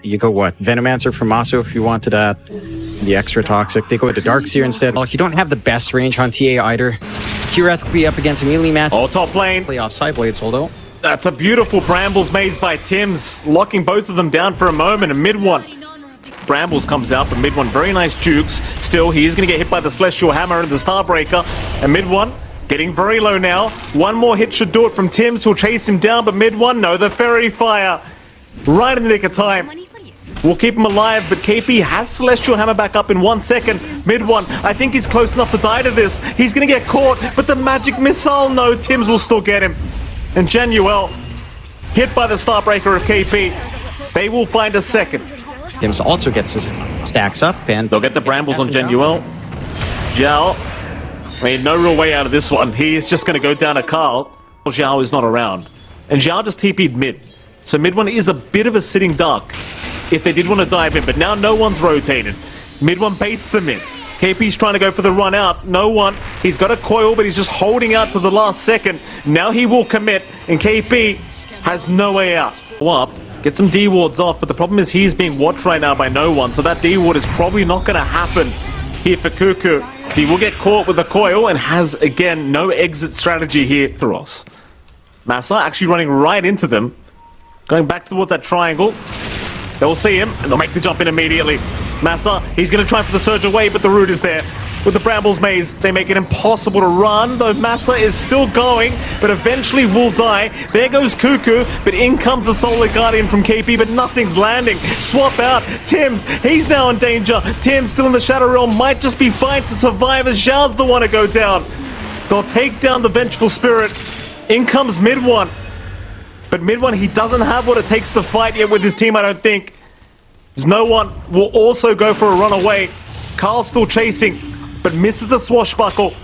You go what? Venomancer from Maso if you wanted that. The extra toxic. They go to Darkseer instead. Well, you don't have the best range on TA either. Theoretically up against a melee match. Oh, top lane. Play off Sideblades, although. That's a beautiful Brambles maze by Tims, locking both of them down for a moment. And mid one, Brambles comes out, but mid one, very nice jukes. Still, he is going to get hit by the Celestial Hammer and the Starbreaker. And mid one, getting very low now. One more hit should do it from Tims, who'll chase him down, but mid one, no, the Fairy Fire. Right in the nick of time. We'll keep him alive, but KP has Celestial Hammer back up in 1 second. Mid one, I think he's close enough to die to this. He's going to get caught, but the Magic Missile, no, Tims will still get him. And Genuel, hit by the Starbreaker of KP. They will find a second. Tims also gets his stacks up, and they'll get the Brambles on Genuel. Zhao, made no real way out of this one. He is just going to go down to Carl. Zhao is not around. And Zhao just TP'd mid. So mid one is a bit of a sitting duck if they did want to dive in, but now no one's rotated. Mid one baits them in. KP's trying to go for the run out. No one. He's got a coil, but he's just holding out to the last second. Now he will commit, and KP has no way out. Up, get some D wards off, but the problem is he's being watched right now by no one, so that D ward is probably not going to happen here for Cuckoo. So he will get caught with the coil and has, again, no exit strategy here for Ross. Massa actually running right into them. Going back towards that triangle. They'll see him, and they'll make the jump in immediately. Massa, he's going to try for the surge away, but the root is there. With the Brambles maze, they make it impossible to run, though Massa is still going, but eventually will die. There goes Cuckoo, but in comes the Solar Guardian from KP, but nothing's landing. Swap out. Tims, he's now in danger. Tims, still in the Shadow Realm, might just be fine to survive as Zhao's the one to go down. They'll take down the Vengeful Spirit. In comes mid one. But mid one, he doesn't have what it takes to fight yet with his team, I don't think. There's no one will also go for a runaway. Carl's still chasing, but misses the swashbuckle.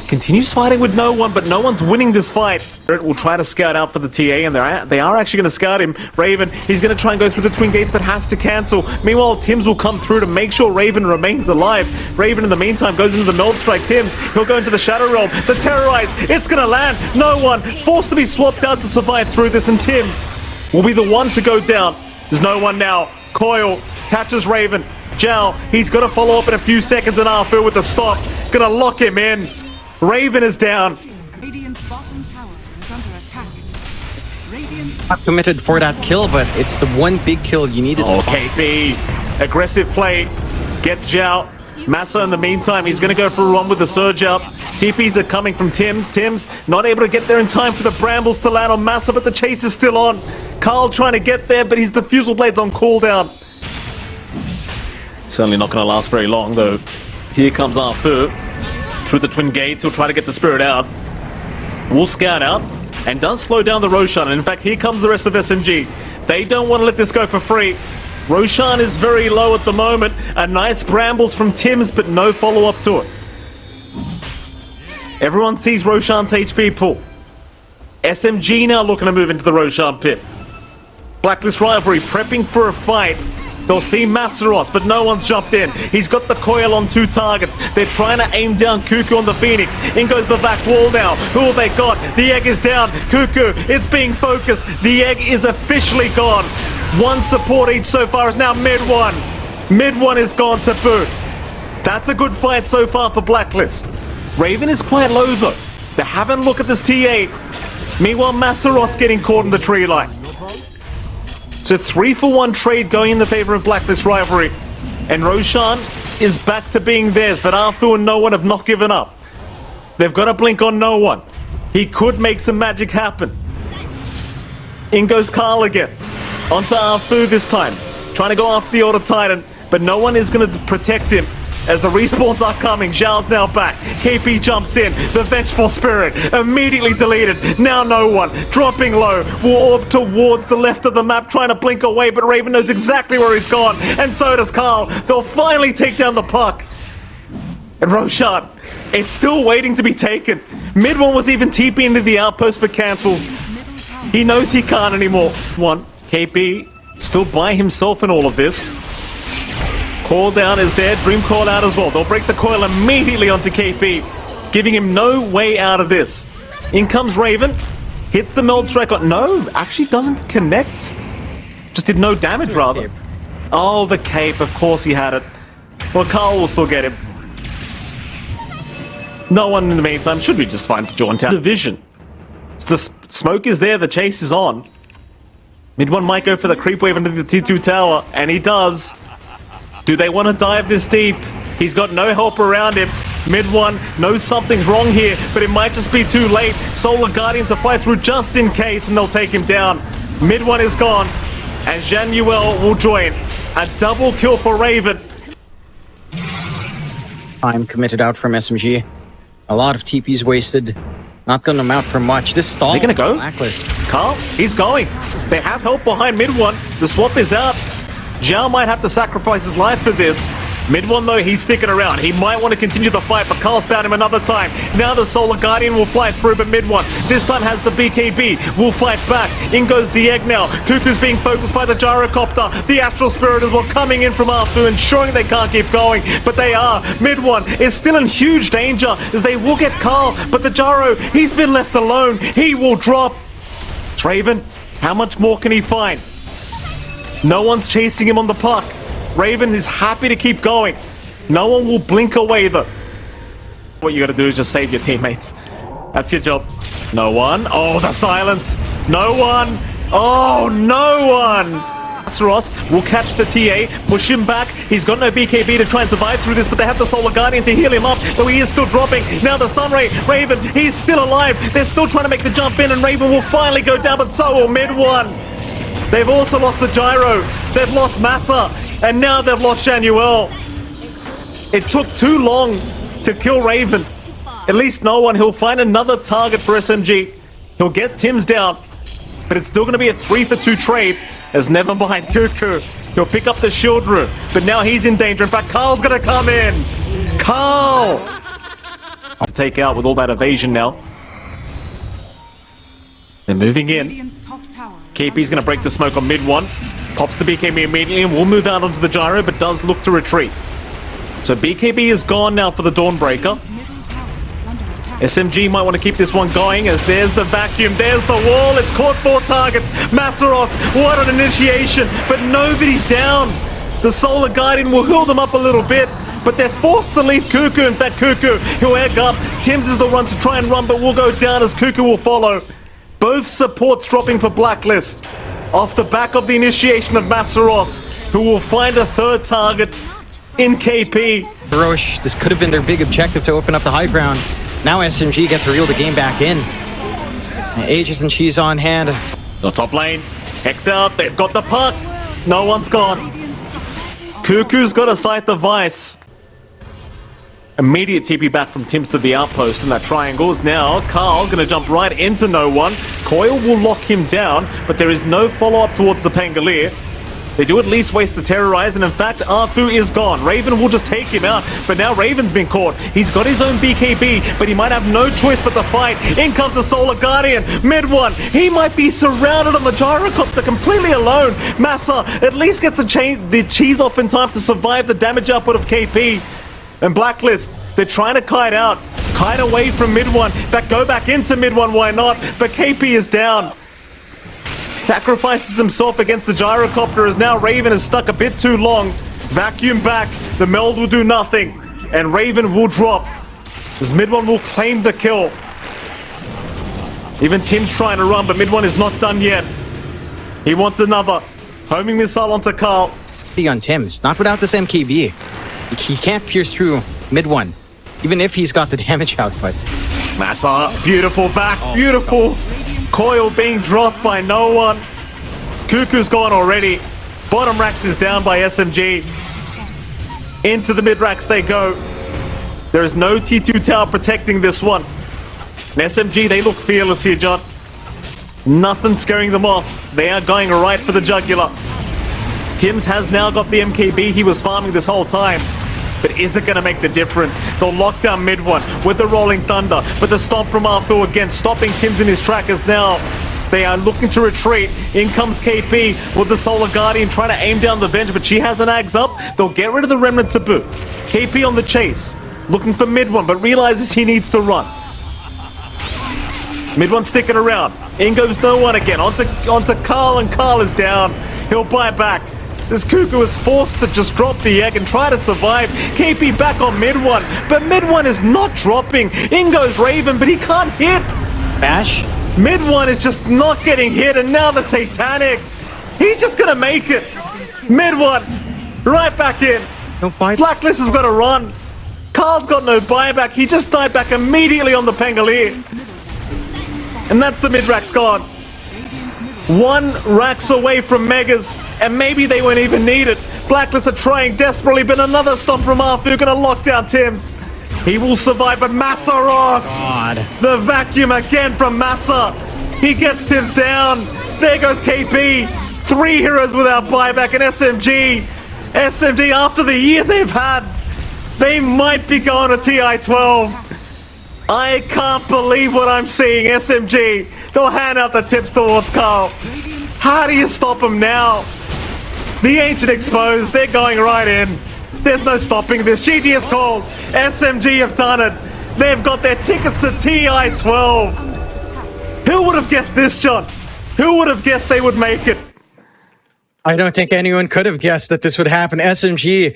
Continues fighting with no one, but no one's winning this fight. Will try to scout out for the TA, and they are actually going to scout him. Raven, he's going to try and go through the twin gates, but has to cancel. Meanwhile, Tims will come through to make sure Raven remains alive. Raven, in the meantime, goes into the Meld Strike. Tims, he'll go into the Shadow Realm. The Terrorize, it's going to land. No one, forced to be swapped out to survive through this, and Tims will be the one to go down. There's no one now. Coil catches Raven. Zhao, he's going to follow up in a few seconds, and Arthur with the stop. Going to lock him in. Raven is down. Radiant's bottom tower is under attack. Radiant's not committed for that kill, but it's the one big kill you needed. Oh, KP. Aggressive play. Gets Zhao. Massa, in the meantime, he's going to go for a run with the surge up. TPs are coming from Tims. Tims not able to get there in time for the Brambles to land on Massa, but the chase is still on. Carl trying to get there, but his Diffusal Blade's on cooldown. Certainly not going to last very long, though. Here comes Arthur. Through the twin gates, he'll try to get the spirit out. Will scout out, and does slow down the Roshan. And in fact, here comes the rest of SMG. They don't want to let this go for free. Roshan is very low at the moment. A nice Brambles from Tims, but no follow-up to it. Everyone sees Roshan's HP pool. SMG now looking to move into the Roshan pit. Blacklist Rivalry prepping for a fight. They'll see Masseros, but no one's jumped in. He's got the coil on 2 targets. They're trying to aim down Cuckoo on the Phoenix. In goes the back wall now. Who have they got? The egg is down. Cuckoo, it's being focused. The egg is officially gone. One support each so far is now mid one. Mid one is gone to boot. That's a good fight so far for Blacklist. Raven is quite low though. They haven't looked at this TA. Meanwhile, Masseros getting caught in the tree line. It's a 3-for-1 trade going in the favor of Blacklist Rivalry. And Roshan is back to being theirs, but Arthur and no one have not given up. They've got a blink on no one. He could make some magic happen. In goes Carl again. Onto Arthur this time. Trying to go after the Auto Titan, but no one is going to protect him. As the respawns are coming, Zhao's now back. KP jumps in. The Vengeful Spirit immediately deleted. Now no one. Dropping low. Will orb towards the left of the map, trying to blink away, but Raven knows exactly where he's gone. And so does Carl. They'll finally take down the puck. And Roshan, it's still waiting to be taken. Mid one was even TP into the outpost, but cancels. He knows he can't anymore. KP still by himself in all of this. Call down is there, Dream call out as well. They'll break the coil immediately onto KP, giving him no way out of this. In comes Raven, hits the Meld Strike. No, actually doesn't connect. Just just did no damage, rather. Oh, the cape. Of course he had it. Well, Carl will still get him. No one in the meantime. Should be just fine for Jauntown. Division. So the smoke is there. The chase is on. Mid one might go for the creep wave into the T2 tower, and he does. Do they want to dive this deep? He's got no help around him. Mid one knows something's wrong here, but it might just be too late. Solar Guardian to fly through just in case, and they'll take him down. Mid one is gone, and Januel will join. A double kill for Raven. Time committed out from SMG. A lot of TPs wasted. Not gonna amount for much. This stall. They're gonna go? Blacklist. Carl, he's going. They have help behind mid one. The swap is out. Zhao might have to sacrifice his life for this. Mid one, though, he's sticking around. He might want to continue the fight, but Carl's found him another time. Now the Solar Guardian will fly through, but mid one this time has the BKB. Will fight back. In goes the egg now. Cuckoo's being focused by the gyrocopter. The Astral Spirit as well coming in from Arthur, ensuring they can't keep going, but they are. Mid one is still in huge danger as they will get Carl, but the gyro, he's been left alone. He will drop. It's Raven. How much more can he find? No one's chasing him on the puck. Raven is happy to keep going. No one will blink away though. What you gotta do is just save your teammates. That's your job. No one. Oh, the silence. No one. Oh, no one. Ross will catch the TA, push him back. He's got no BKB to try and survive through this, but they have the Solar Guardian to heal him up, though he is still dropping. Now the Sunray, Raven, he's still alive. They're still trying to make the jump in, and Raven will finally go down, but so will mid one. They've also lost the gyro. They've lost Massa. And now they've lost Januel. It took too long to kill Raven. At least no one. He'll find another target for SMG. He'll get Tim's down. But it's still going to be a 3-for-2 trade. As never mind Cuckoo. He'll pick up the shield room. But now he's in danger. In fact, Carl's going to come in. Carl! To take out with all that evasion now. They're moving in. Radiant's top tower. KP's going to break the smoke on mid one. Pops the BKB immediately and will move out onto the gyro, but does look to retreat. So BKB is gone now for the Dawnbreaker. Middle tower is under attack. SMG might want to keep this one going as there's the vacuum, there's the wall, it's caught 4 targets. Massaros, what an initiation, but nobody's down. The Solar Guardian will heal them up a little bit, but they're forced to leave Cuckoo. In fact, Cuckoo, he'll egg up. Tim's is the one to try and run, but will go down as Cuckoo will follow. Both supports dropping for Blacklist. Off the back of the initiation of Massaros, who will find a third target in KP. Baroche, this could have been their big objective to open up the high ground. Now SMG get to reel the game back in. Aegis and Cheese on hand. The top lane, X out, they've got the puck. No one's gone. Cuckoo's got to sight the Vice. Immediate TP back from Tims to the outpost, and that triangle is now Carl going to jump right into no one. Coil will lock him down, but there is no follow-up towards the Pangolier. They do at least waste the Terrorize, and in fact, Arfu is gone. Raven will just take him out, but now Raven's been caught. He's got his own BKB, but he might have no choice but to fight. In comes the Solar Guardian, mid one. He might be surrounded on the gyrocopter completely alone. Massa at least gets the cheese off in time to survive the damage output of KP. And Blacklist, they're trying to kite out, kite away from mid one, but go back into mid one, why not? But KP is down. Sacrifices himself against the gyrocopter as now Raven is stuck a bit too long. Vacuum back, the meld will do nothing, and Raven will drop. As mid one will claim the kill. Even Tim's trying to run, but mid one is not done yet. He wants another. Homing missile onto Carl. On Tim's, not without this MKB. He can't pierce through mid one, even if he's got the damage output. Massa, beautiful back, beautiful. Coil being dropped by no one. Cuckoo's gone already. Bottom racks is down by SMG. Into the mid racks they go. There is no T2 tower protecting this one. And SMG, they look fearless here, John. Nothing scaring them off. They are going right for the jugular. Tims has now got the MKB he was farming this whole time. But is it going to make the difference? They'll lock down mid one with the Rolling Thunder. But the stomp from Arthur again, stopping Tims in his trackers now. They are looking to retreat. In comes KP with the Solar Guardian trying to aim down the bench, but she has an Ags up. They'll get rid of the Remnant to boot. KP on the chase, looking for mid one, but realizes he needs to run. Mid one sticking around. In goes no one again. Onto Carl, and Carl is down. He'll buy back. This Cuckoo is forced to just drop the egg and try to survive. KP back on mid one, but mid one is not dropping. In goes Raven, but he can't hit. Bash. Mid one is just not getting hit, and now the Satanic. He's just gonna make it. Mid one, right back in. No fight. Blacklist has got to run. Carl's got no buyback. He just died back immediately on the Pangolier. And that's the mid-rack's gone. One rack's away from Megas, and maybe they won't even need it. Blacklist are trying desperately, but another stomp from Arthur gonna lock down Tim's. He will survive, but Massa Ross! God. The vacuum again from Massa. He gets Tim's down. There goes KP. 3 heroes without buyback, and SMG. SMG, after the year they've had, they might be going to TI-12. I can't believe what I'm seeing. SMG, they'll hand out the tips towards Carl. How do you stop them now? The Ancient exposed, they're going right in. There's no stopping this. GG is called. SMG have done it. They've got their tickets to TI-12. Who would have guessed this, John? Who would have guessed they would make it? I don't think anyone could have guessed that this would happen. SMG